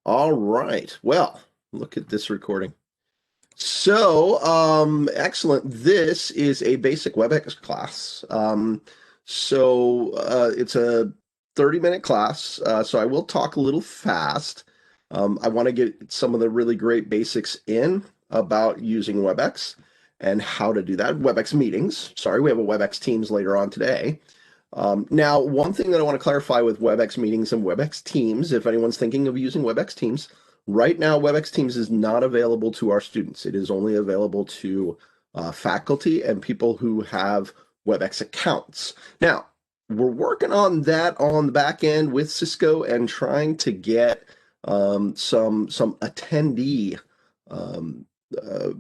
All right. Well, look at this recording. So, excellent. This is a basic WebEx class. It's a 30-minute class. So I will talk a little fast. I want to get some of the really great basics in about using WebEx and how to do that. WebEx meetings. Sorry, we have a WebEx Teams later on today. Now, one thing that I want to clarify with WebEx meetings and WebEx Teams, if anyone's thinking of using WebEx Teams, right now WebEx Teams is not available to our students. It is only available to faculty and people who have WebEx accounts. Now, we're working on that on the back end with Cisco and trying to get some attendee um, uh,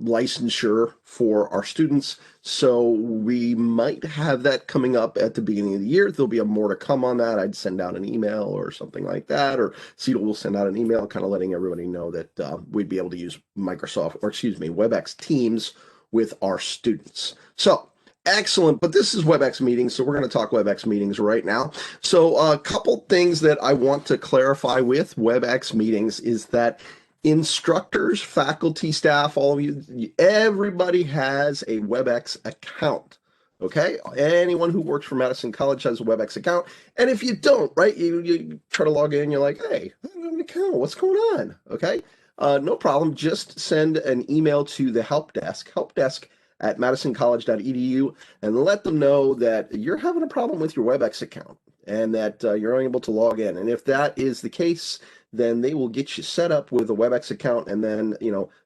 licensure for our students. So we might have that coming up at the beginning of the year. There'll be more to come on that. I'd send out an email or something like that, or CETL will send out an email kind of letting everybody know that we'd be able to use WebEx Teams with our students. So excellent, but this is WebEx meetings, so we're going to talk WebEx meetings right now. So a couple things that I want to clarify with WebEx meetings is that instructors, faculty, staff, all of you, everybody has a WebEx account. Okay, anyone who works for Madison College has a WebEx account. And if you don't, right, you try to log in, you're like, hey, I don't have an account. What's going on? Okay, no problem. Just send an email to the helpdesk at madisoncollege.edu, and let them know that you're having a problem with your WebEx account and that you're unable to log in. And if that is the case, then they will get you set up with a WebEx account, and then,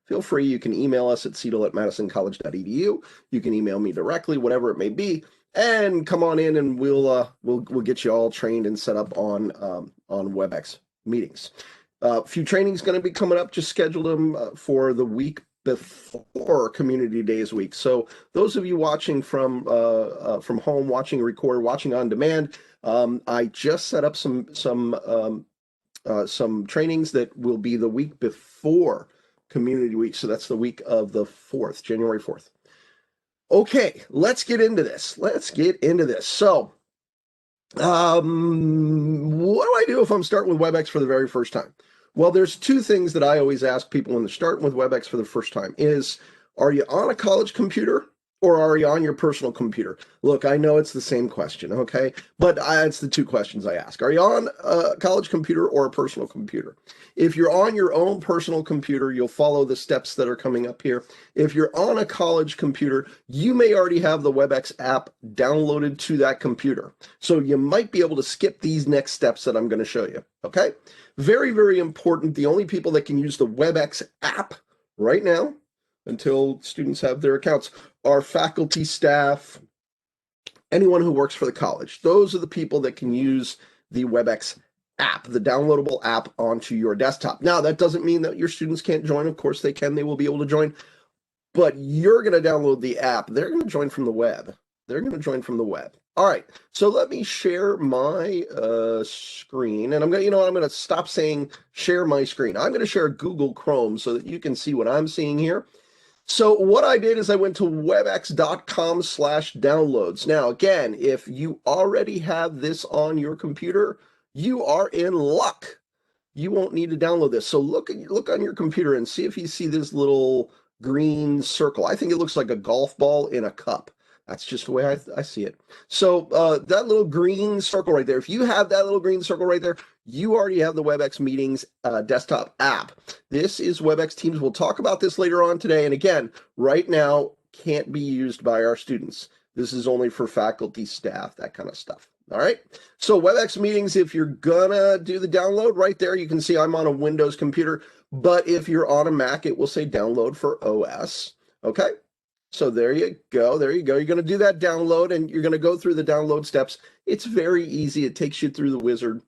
feel free, you can email us at CETL@madisoncollege.edu. You can email me directly, whatever it may be, and come on in and we'll get you all trained and set up on WebEx meetings. A few trainings going to be coming up. Just schedule them for the week before Community Days week. So those of you watching from home, watching record, watching on demand, I just set up some trainings that will be the week before Community Week. So that's the week of the 4th, January 4th. Okay, let's get into this. So, what do I do if I'm starting with WebEx for the very first time? Well, there's two things that I always ask people when they're starting with WebEx for the first time is, are you on a college computer or are you on your personal computer? Look, I know it's the same question, okay? But it's the two questions I ask. Are you on a college computer or a personal computer? If you're on your own personal computer, you'll follow the steps that are coming up here. If you're on a college computer, you may already have the WebEx app downloaded to that computer. So you might be able to skip these next steps that I'm going to show you, okay? Very, very important. The only people that can use the WebEx app right now, until students have their accounts, are faculty, staff, anyone who works for the college. Those are the people that can use the WebEx app, the downloadable app, onto your desktop. Now, that doesn't mean that your students can't join. Of course they can. They will be able to join. But you're going to download the app. They're going to join from the web. All right, so let me share my screen, and I'm going to stop saying share my screen. I'm going to share Google Chrome so that you can see what I'm seeing here. So what I did is I went to webex.com/downloads. Now, again, if you already have this on your computer, you are in luck. You won't need to download this. So look on your computer and see if you see this little green circle. I think it looks like a golf ball in a cup. That's just the way I see it. So that little green circle right there, if you have that little green circle right there, you already have the WebEx Meetings desktop app. This is WebEx Teams. We'll talk about this later on today. And again, right now, can't be used by our students. This is only for faculty, staff, that kind of stuff. All right. So WebEx Meetings, if you're gonna do the download right there, you can see I'm on a Windows computer. But if you're on a Mac, it will say download for OS. Okay. So there you go. You're going to do that download, and you're going to go through the download steps. It's very easy. It takes you through the wizard.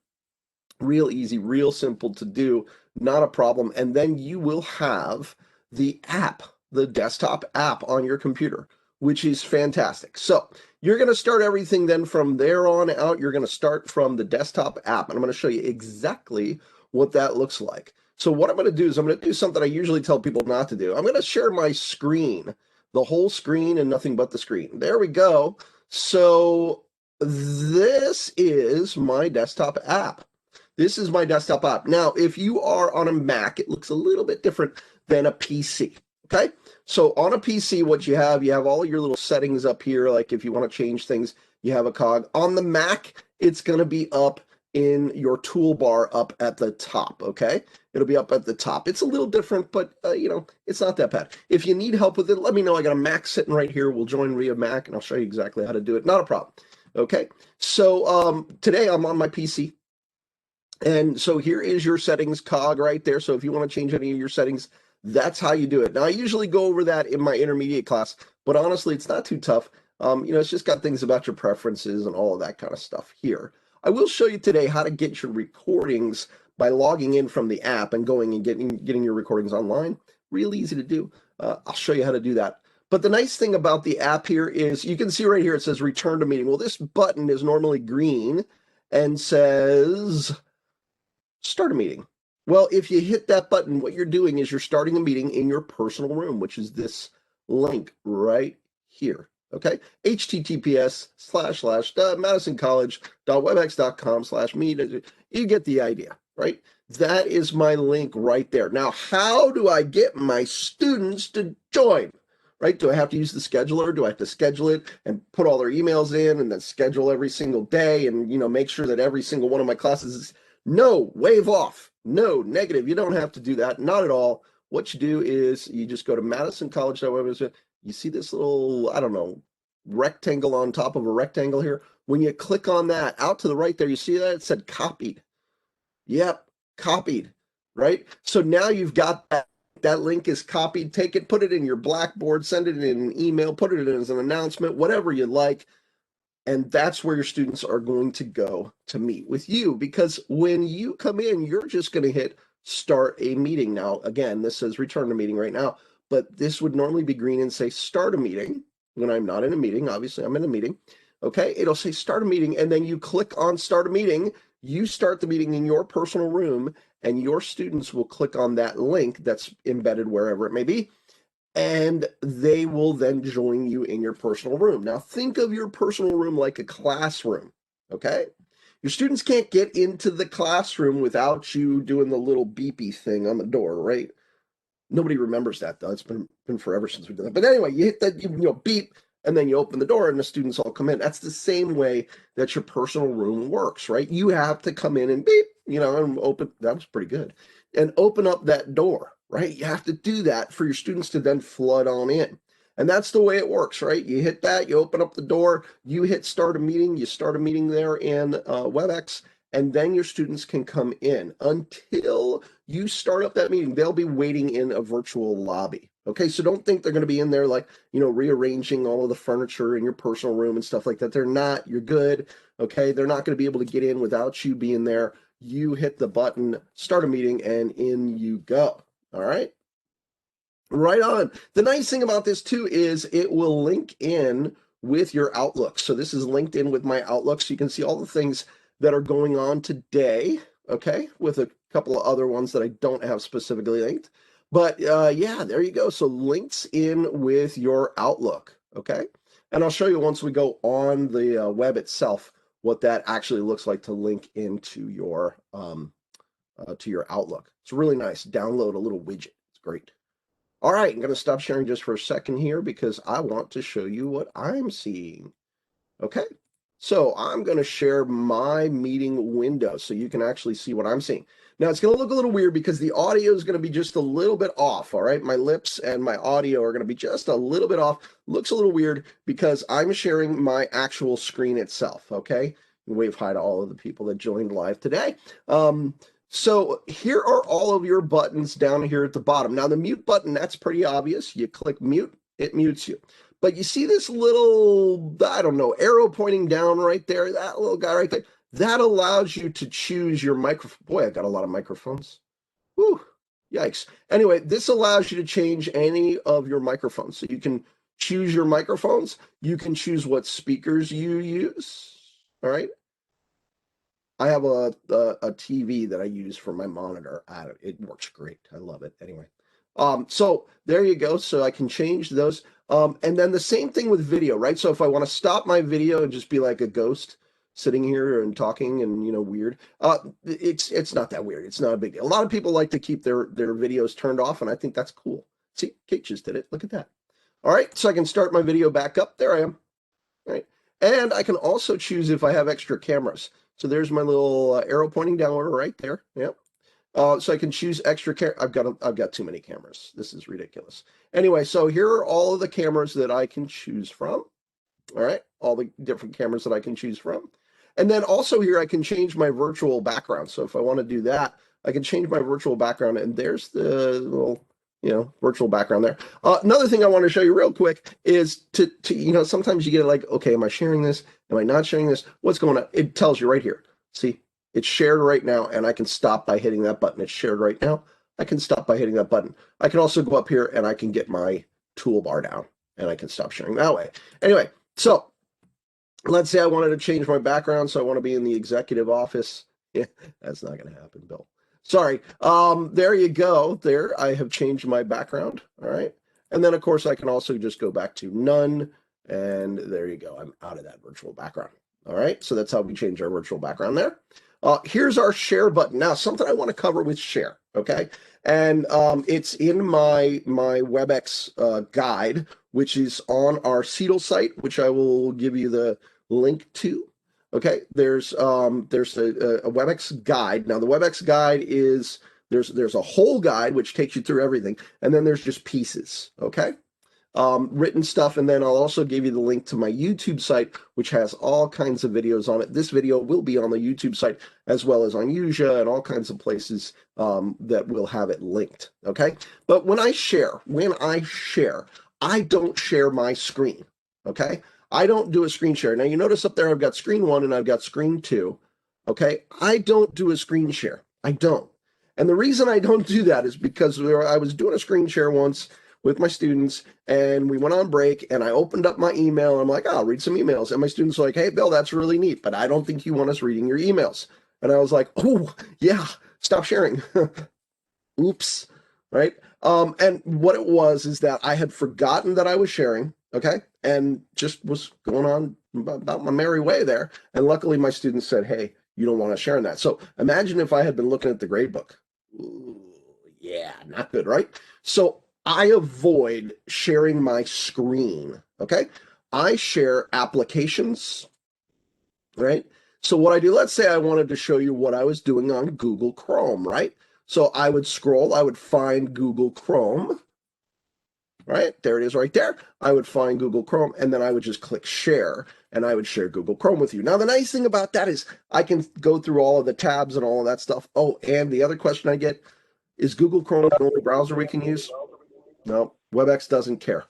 Real easy, real simple to do, not a problem. And then you will have the app, the desktop app on your computer, which is fantastic. So you're going to start everything then from there on out. You're going to start from the desktop app, and I'm going to show you exactly what that looks like. So what I'm going to do is I'm going to do something I usually tell people not to do. I'm going to share my screen, the whole screen and nothing but the screen. There we go. So this is my desktop app. This is my desktop app. Now, if you are on a Mac, it looks a little bit different than a PC. Okay. So on a PC, what you have all your little settings up here. Like if you want to change things, you have a cog. On the Mac, it's going to be up in your toolbar up at the top. Okay. It'll be up at the top. It's a little different, but it's not that bad. If you need help with it, let me know. I got a Mac sitting right here. We'll join via Mac and I'll show you exactly how to do it. Not a problem. Okay. So today I'm on my PC. And so here is your settings cog right there. So if you want to change any of your settings, that's how you do it. Now, I usually go over that in my intermediate class, but honestly, it's not too tough. It's just got things about your preferences and all of that kind of stuff here. I will show you today how to get your recordings by logging in from the app and going and getting your recordings online. Real easy to do. I'll show you how to do that. But the nice thing about the app here is you can see right here, it says return to meeting. Well, this button is normally green and says start a meeting. Well, if you hit that button, what you're doing is you're starting a meeting in your personal room, which is this link right here. Okay, https://madisoncollege.webex.com/meet. You get the idea, right? That is my link right there. Now, how do I get my students to join? Right? Do I have to use the scheduler? Do I have to schedule it and put all their emails in and then schedule every single day and make sure that every single one of my classes is no, wave off. No, negative. You don't have to do that. Not at all. What you do is you just go to madisoncollege.web. You see this little, I don't know, rectangle on top of a rectangle here. When you click on that, out to the right there, you see that? It said copied. Yep, copied, right? So now you've got that. That link is copied. Take it, put it in your Blackboard, send it in an email, put it in as an announcement, whatever you like. And that's where your students are going to go to meet with you, because when you come in, you're just going to hit start a meeting. Now, again, this says return to meeting right now, but this would normally be green and say start a meeting when I'm not in a meeting. Obviously, I'm in a meeting. Okay, it'll say start a meeting, and then you click on start a meeting. You start the meeting in your personal room, and your students will click on that link that's embedded wherever it may be, and they will then join you in your personal room. Now, think of your personal room like a classroom, okay? Your students can't get into the classroom without you doing the little beepy thing on the door, right? Nobody remembers that, though. It's been forever since we did that. But anyway, you hit that, beep, and then you open the door and the students all come in. That's the same way that your personal room works, right? You have to come in and beep, and open. That was pretty good. And open up that door, right? You have to do that for your students to then flood on in. And that's the way it works, right? You hit that, you open up the door, you hit start a meeting, you start a meeting there in WebEx, and then your students can come in. Until you start up that meeting, they'll be waiting in a virtual lobby. Okay, so don't think they're going to be in there like, rearranging all of the furniture in your personal room and stuff like that. They're not. You're good. Okay, they're not going to be able to get in without you being there. You hit the button, start a meeting, and in you go. All right. Right on. The nice thing about this too is it will link in with your Outlook. So this is linked in with my Outlook, so you can see all the things that are going on today, okay, with a couple of other ones that I don't have specifically linked. But yeah, there you go. So links in with your Outlook, okay? And I'll show you once we go on the web itself what that actually looks like to link into your Outlook. It's really nice. Download a little widget. It's great. All right, I'm going to stop sharing just for a second here because I want to show you what I'm seeing. Okay, so I'm going to share my meeting window so you can actually see what I'm seeing. Now, it's going to look a little weird because the audio is going to be just a little bit off, all right? My lips and my audio are going to be just a little bit off. Looks a little weird because I'm sharing my actual screen itself, okay? Wave hi to all of the people that joined live today. So here are all of your buttons down here at the bottom. Now, the mute button, that's pretty obvious. You click mute, it mutes you. But you see this little, I don't know, arrow pointing down right there, that little guy right there, that allows you to choose your microphone. Boy, I got a lot of microphones. Whew, yikes. Anyway, this allows you to change any of your microphones. So you can choose your microphones. You can choose what speakers you use, all right? I have a TV that I use for my monitor. It works great. I love it. Anyway, so there you go. So I can change those. And then the same thing with video, right? So if I want to stop my video and just be like a ghost, sitting here and talking and, weird. It's not that weird. It's not a big deal. A lot of people like to keep their videos turned off, and I think that's cool. See, Kate just did it. Look at that. All right, so I can start my video back up. There I am. All right. And I can also choose if I have extra cameras. So there's my little arrow pointing downward right there. Yep. So I can choose extra I've got too many cameras. This is ridiculous. Anyway, so here are all of the cameras that I can choose from. All right, all the different cameras that I can choose from. And then also here I can change my virtual background. So if I want to do that, I can change my virtual background, and there's the little, virtual background there. Another thing I want to show you real quick is to sometimes you get like, okay, am I sharing this? Am I not sharing this? What's going on? It tells you right here. See, it's shared right now, and I can stop by hitting that button. It's shared right now. I can stop by hitting that button. I can also go up here and I can get my toolbar down, and I can stop sharing that way. Anyway, so let's say I wanted to change my background, so I want to be in the executive office. Yeah, that's not going to happen, Bill. Sorry. There you go. There, I have changed my background. All right. And then, of course, I can also just go back to none. And there you go. I'm out of that virtual background. All right. So that's how we change our virtual background there. Here's our share button. Now, something I want to cover with share. Okay. And it's in my WebEx guide, which is on our CETL site, which I will give you the link to. Okay, there's a WebEx guide. Now the WebEx guide is there's a whole guide which takes you through everything, and then there's just pieces. Okay, written stuff, and then I'll also give you the link to my YouTube site, which has all kinds of videos on it. This video will be on the YouTube site as well as on Yuja and all kinds of places that will have it linked. Okay, but when I share, I don't share my screen. Okay. I don't do a screen share. Now you notice up there I've got screen 1 and I've got screen 2. Okay, I don't do a screen share. I don't. And the reason I don't do that is because I was doing a screen share once with my students, and we went on break, and I opened up my email, and I'm like, oh, I'll read some emails. And my students are like, hey, Bill, that's really neat, but I don't think you want us reading your emails. And I was like, oh, yeah, stop sharing. Oops, right? And what it was is that I had forgotten that I was sharing, okay, and just was going on about my merry way there. And luckily, my students said, hey, you don't want to share in that. So imagine if I had been looking at the grade book. Ooh, yeah, not good, right? So I avoid sharing my screen, okay? I share applications, right? So what I do, let's say I wanted to show you what I was doing on Google Chrome, right? So I would scroll, I would find Google Chrome, right? There it is right there. I would find Google Chrome, and then I would just click share, and I would share Google Chrome with you. Now, the nice thing about that is I can go through all of the tabs and all of that stuff. Oh, and the other question I get, is Google Chrome the only browser we can use? No, WebEx doesn't care.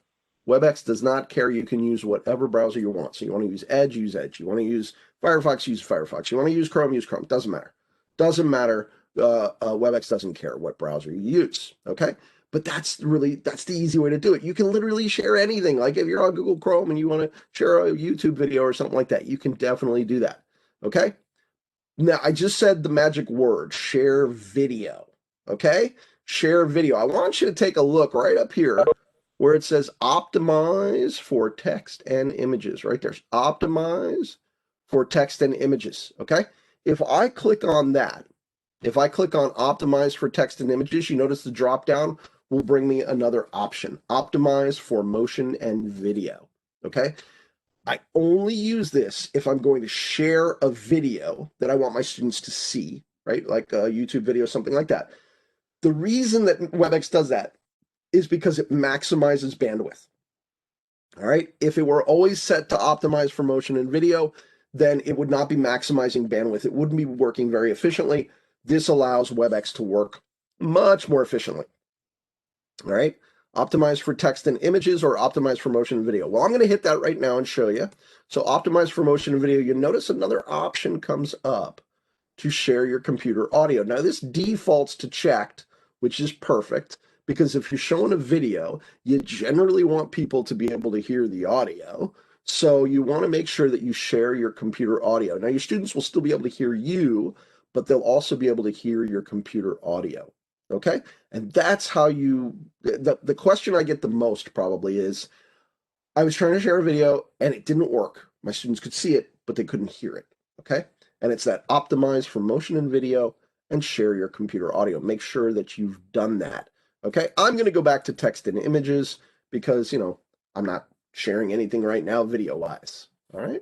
WebEx does not care. You can use whatever browser you want. So you want to use Edge, use Edge. You want to use Firefox, use Firefox. You want to use Chrome, use Chrome. Doesn't matter. Doesn't matter. WebEx doesn't care what browser you use. Okay. But that's the easy way to do it. You can literally share anything. Like if you're on Google Chrome and you want to share a YouTube video or something like that, you can definitely do that. Okay. Now, I just said the magic word, share video. Okay. Share video. I want you to take a look right up here where it says optimize for text and images. Right there's optimize for text and images. Okay. If I click on that, if I click on optimize for text and images, you notice the drop down will bring me another option, optimize for motion and video. Okay. I only use this if I'm going to share a video that I want my students to see, right? Like a YouTube video, something like that. The reason that WebEx does that is because it maximizes bandwidth. All right. If it were always set to optimize for motion and video, then it would not be maximizing bandwidth. It wouldn't be working very efficiently. This allows WebEx to work much more efficiently. All right. Optimize for text and images or optimize for motion and video. Well, I'm going to hit that right now and show you. So optimize for motion and video. You notice another option comes up to share your computer audio. Now this defaults to checked, which is perfect, because if you're showing a video, you generally want people to be able to hear the audio. So you want to make sure that you share your computer audio. Now your students will still be able to hear you, but they'll also be able to hear your computer audio. Okay. And that's how the question I get the most probably is, I was trying to share a video and it didn't work. My students could see it, but they couldn't hear it. okay? And it's that optimize for motion and video and share your computer audio. Make sure that you've done that, okay? I'm going to go back to text and images because, I'm not sharing anything right now video-wise, all right?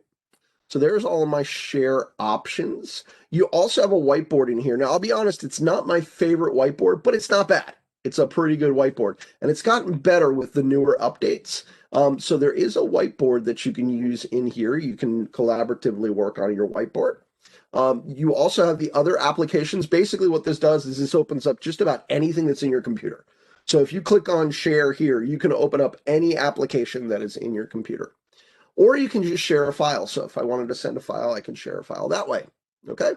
So there's all of my share options. You also have a whiteboard in here. Now, I'll be honest, it's not my favorite whiteboard, but it's not bad. It's a pretty good whiteboard, and it's gotten better with the newer updates. So there is a whiteboard that you can use in here. You can collaboratively work on your whiteboard. You also have the other applications. Basically, what this does is this opens up just about anything that's in your computer. So if you click on share here, you can open up any application that is in your computer. Or you can just share a file. So if I wanted to send a file, I can share a file that way. Okay?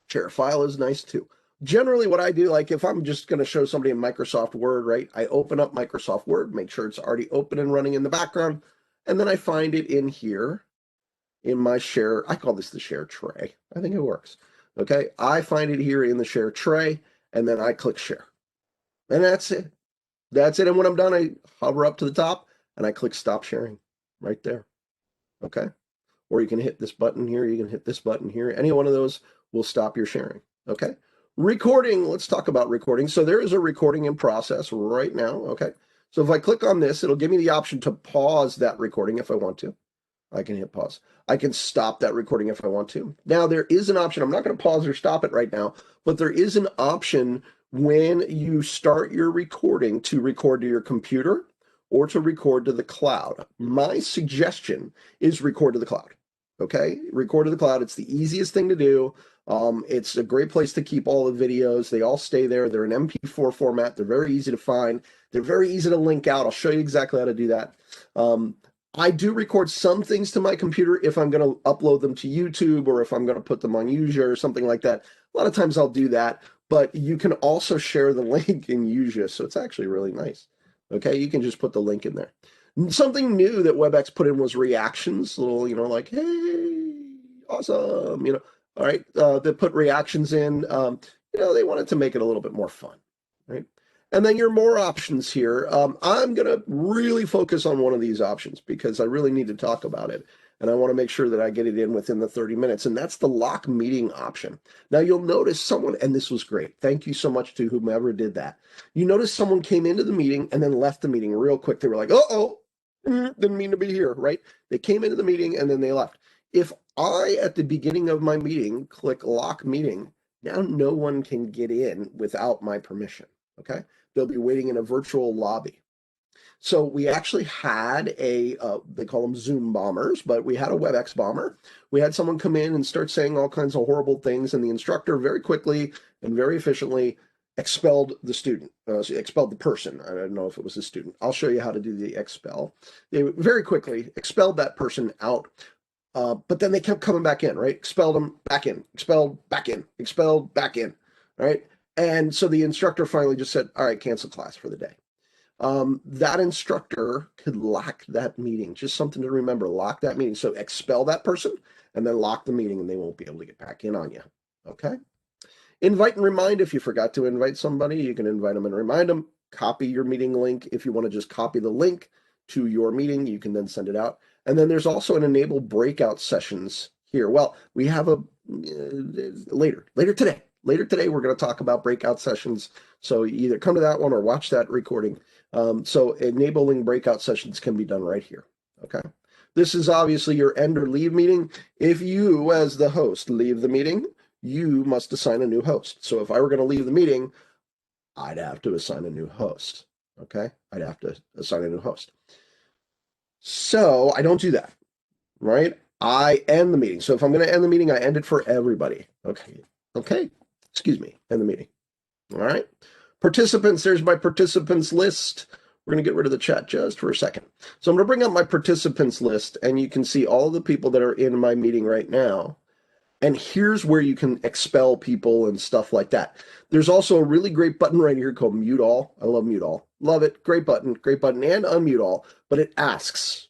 Share a file is nice too. Generally, what I do, like if I'm just going to show somebody in Microsoft Word, right? I open up Microsoft Word, make sure it's already open and running in the background, and then I find it in here in my share. I call this the share tray. I think it works. Okay? I find it here in the share tray, and then I click share. And that's it. That's it. And when I'm done, I hover up to the top and I click stop sharing right there. Okay? Or you can hit this button here, you can hit this button here. Any one of those will stop your sharing, okay? Recording, let's talk about recording. So there is a recording in process right now, okay? So if I click on this, it'll give me the option to pause that recording if I want to. I can hit pause. I can stop that recording if I want to. Now there is an option, I'm not going to pause or stop it right now, but there is an option when you start your recording to record to your computer or to record to the cloud. My suggestion is record to the cloud. Okay, record to the cloud. It's the easiest thing to do. It's a great place to keep all the videos. They all stay there. They're in MP4 format. They're very easy to find. They're very easy to link out. I'll show you exactly how to do that. I do record some things to my computer if I'm going to upload them to YouTube or if I'm going to put them on Usia or something like that. A lot of times I'll do that, but you can also share the link in Usia, so it's actually really nice. Okay, you can just put the link in there. Something new that WebEx put in was reactions, little, like, hey, awesome, all right, they put reactions in, they wanted to make it a little bit more fun, right? And then your more options here. I'm going to really focus on one of these options because I really need to talk about it. And I want to make sure that I get it in within the 30 minutes. And that's the lock meeting option. Now you'll notice someone, and this was great. Thank you so much to whomever did that. You notice someone came into the meeting and then left the meeting real quick. They were like, uh-oh, didn't mean to be here, right? They came into the meeting and then they left. If I, at the beginning of my meeting, click lock meeting, now no one can get in without my permission, okay? They'll be waiting in a virtual lobby. So we actually had they call them Zoom bombers, but we had a WebEx bomber. We had someone come in and start saying all kinds of horrible things, and the instructor very quickly and very efficiently expelled the student, expelled the person. I don't know if it was a student. I'll show you how to do the expel. They very quickly expelled that person out, but then they kept coming back in, right? Expelled them, back in, expelled, back in, expelled, back in, right? And so the instructor finally just said, all right, cancel class for the day. That instructor could lock that meeting. Just something to remember, lock that meeting. So expel that person and then lock the meeting and they won't be able to get back in on you. Okay? Invite and remind. If you forgot to invite somebody, you can invite them and remind them. Copy your meeting link. If you want to just copy the link to your meeting, you can then send it out. And then there's also an enable breakout sessions here. Well, we have a later today. Later today, we're going to talk about breakout sessions. So either come to that one or watch that recording. So enabling breakout sessions can be done right here. Okay. This is obviously your end or leave meeting. If you, as the host, leave the meeting, you must assign a new host. So if I were going to leave the meeting, I'd have to assign a new host. Okay. I'd have to assign a new host. So I don't do that, right? I end the meeting. So if I'm going to end the meeting, I end it for everybody. Okay. Okay. Excuse me. End the meeting. All right. Participants, there's my participants list. We're going to get rid of the chat just for a second. So I'm going to bring up my participants list, and you can see all the people that are in my meeting right now. And here's where you can expel people and stuff like that. There's also a really great button right here called Mute All. I love Mute All. Love it. Great button, and unmute all. But it asks,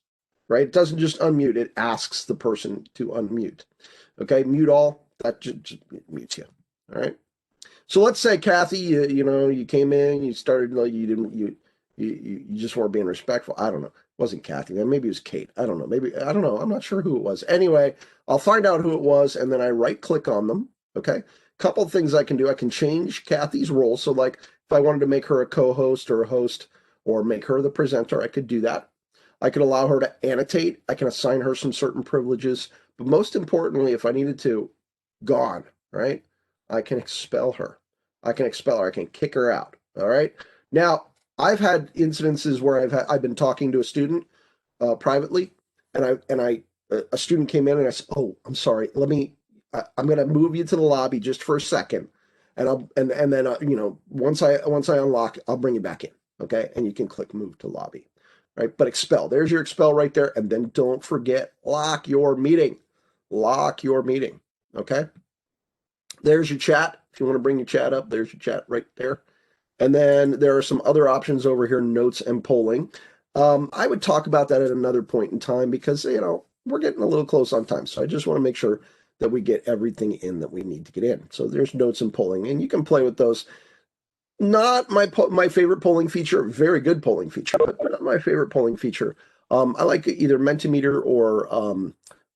right? It doesn't just unmute. It asks the person to unmute. Okay, Mute All. That just mutes you. All right. So let's say, Kathy, you came in, you started like you just weren't being respectful. I don't know. Wasn't Kathy, then maybe it was Kate. I don't know. Maybe, I don't know. I'm not sure who it was. Anyway, I'll find out who it was and then I right click on them. Okay. Couple of things I can do. I can change Kathy's role. So like if I wanted to make her a co-host or a host or make her the presenter, I could do that. I could allow her to annotate. I can assign her some certain privileges. But most importantly, if I needed to, gone, right? I can expel her. I can expel her. I can kick her out. All right. Now, I've had incidences where I've been talking to a student privately, and a student came in and I said, "Oh, I'm sorry. I'm going to move you to the lobby just for a second, and then once I unlock, I'll bring you back in." Okay, and you can click move to lobby, right? But expel. There's your expel right there, and then don't forget lock your meeting. Lock your meeting. Okay. There's your chat. If you want to bring your chat up, there's your chat right there. And then there are some other options over here, notes and polling. I would talk about that at another point in time because, we're getting a little close on time. So I just want to make sure that we get everything in that we need to get in. So there's notes and polling, and you can play with those. Not my favorite polling feature, very good polling feature, but not my favorite polling feature. I like either Mentimeter or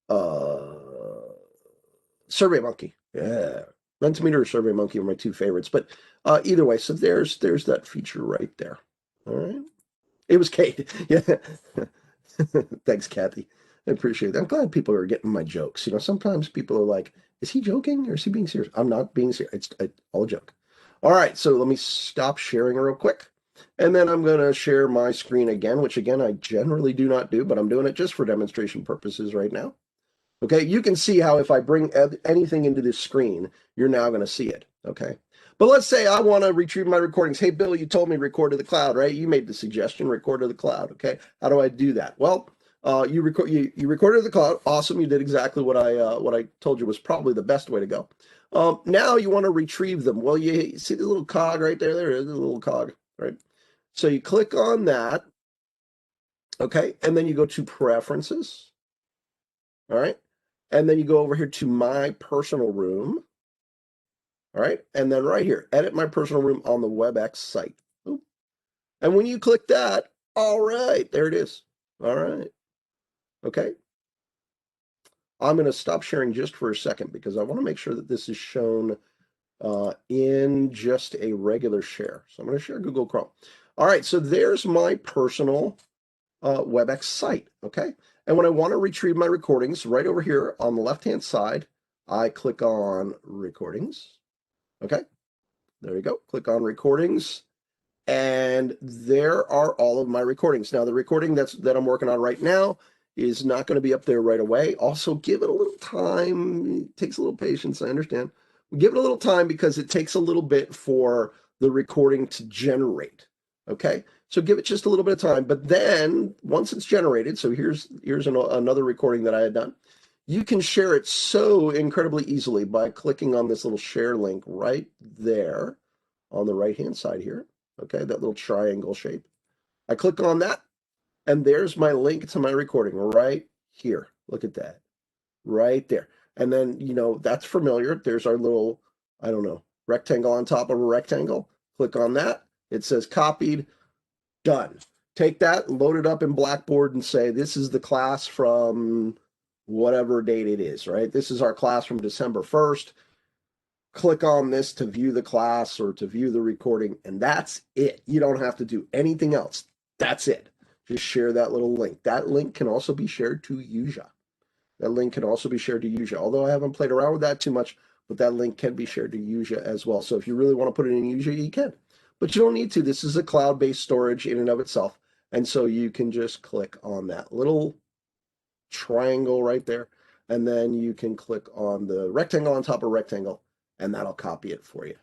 uh, SurveyMonkey. Yeah. Mentimeter or SurveyMonkey are my two favorites. But either way, so there's that feature right there. All right. It was Kate. Yeah. Thanks, Kathy. I appreciate it. I'm glad people are getting my jokes. Sometimes people are like, is he joking or is he being serious? I'm not being serious. It's all a joke. All right, so let me stop sharing real quick. And then I'm going to share my screen again, which again, I generally do not do, but I'm doing it just for demonstration purposes right now. Okay, you can see how if I bring anything into this screen, you're now going to see it. Okay, but let's say I want to retrieve my recordings. Hey, Bill, you told me record to the cloud, right? You made the suggestion, record to the cloud. Okay, how do I do that? Well, you recorded to the cloud. Awesome, you did exactly what I told you was probably the best way to go. Now you want to retrieve them. Well, you see the little cog right there. There it is, the little cog, right? So you click on that. Okay, and then you go to preferences. All right. And then you go over here to my personal room. All right. And then right here, edit my personal room on the WebEx site. Oop. And when you click that, all right, there it is. All right. Okay. I'm going to stop sharing just for a second because I want to make sure that this is shown in just a regular share. So I'm going to share Google Chrome. All right. So there's my personal WebEx site. Okay. And when I want to retrieve my recordings, right over here on the left-hand side, I click on recordings. Okay. There you go. Click on recordings. And there are all of my recordings. Now, the recording that I'm working on right now is not going to be up there right away. Also, give it a little time. It takes a little patience, I understand. Give it a little time because it takes a little bit for the recording to generate. Okay, so give it just a little bit of time. But then once it's generated, so here's another recording that I had done. You can share it so incredibly easily by clicking on this little share link right there on the right-hand side here. Okay, that little triangle shape. I click on that, and there's my link to my recording right here. Look at that, right there. And then, that's familiar. There's our little, I don't know, rectangle on top of a rectangle. Click on that. It says copied, done. Take that, load it up in Blackboard and say, this is the class from whatever date it is, right? This is our class from December 1st. Click on this to view the class or to view the recording, and that's it. You don't have to do anything else. That's it. Just share that little link. That link can also be shared to Yuja. That link can also be shared to Yuja, although I haven't played around with that too much, but that link can be shared to Yuja as well. So if you really want to put it in Yuja, you can. But you don't need to. This is a cloud-based storage in and of itself. And so you can just click on that little triangle right there. And then you can click on the rectangle on top of rectangle, and that'll copy it for you.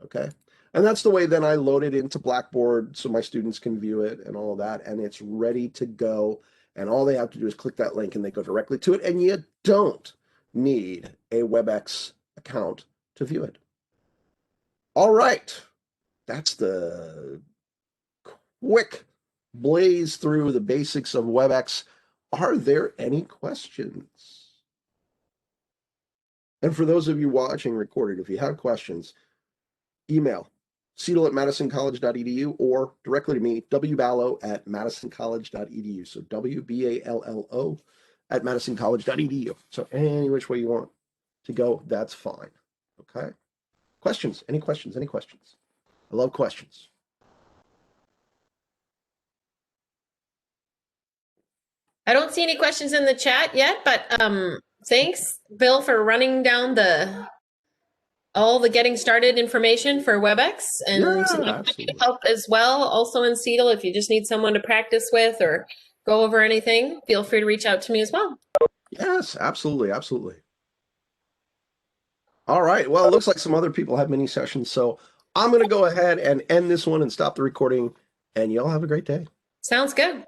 Okay. And that's the way then I load it into Blackboard so my students can view it and all of that. And it's ready to go. And all they have to do is click that link and they go directly to it. And you don't need a WebEx account to view it. All right. That's the quick blaze through the basics of WebEx. Are there any questions? And for those of you watching recorded, if you have questions, email Seidel@madisoncollege.edu, or directly to me, wballo@madisoncollege.edu. So WBALLO at madisoncollege.edu. So any which way you want to go, that's fine. Okay. Questions? Any questions? Any questions? I love questions. I don't see any questions in the chat yet, but thanks, Bill, for running down all the getting started information for WebEx, and Yeah, I'm happy to absolutely. help as well. Also in Seattle, if you just need someone to practice with or go over anything, feel free to reach out to me as well. Yes, absolutely. Absolutely. All right. Well, it looks like some other people have mini sessions. So I'm going to go ahead and end this one and stop the recording. And y'all have a great day. Sounds good.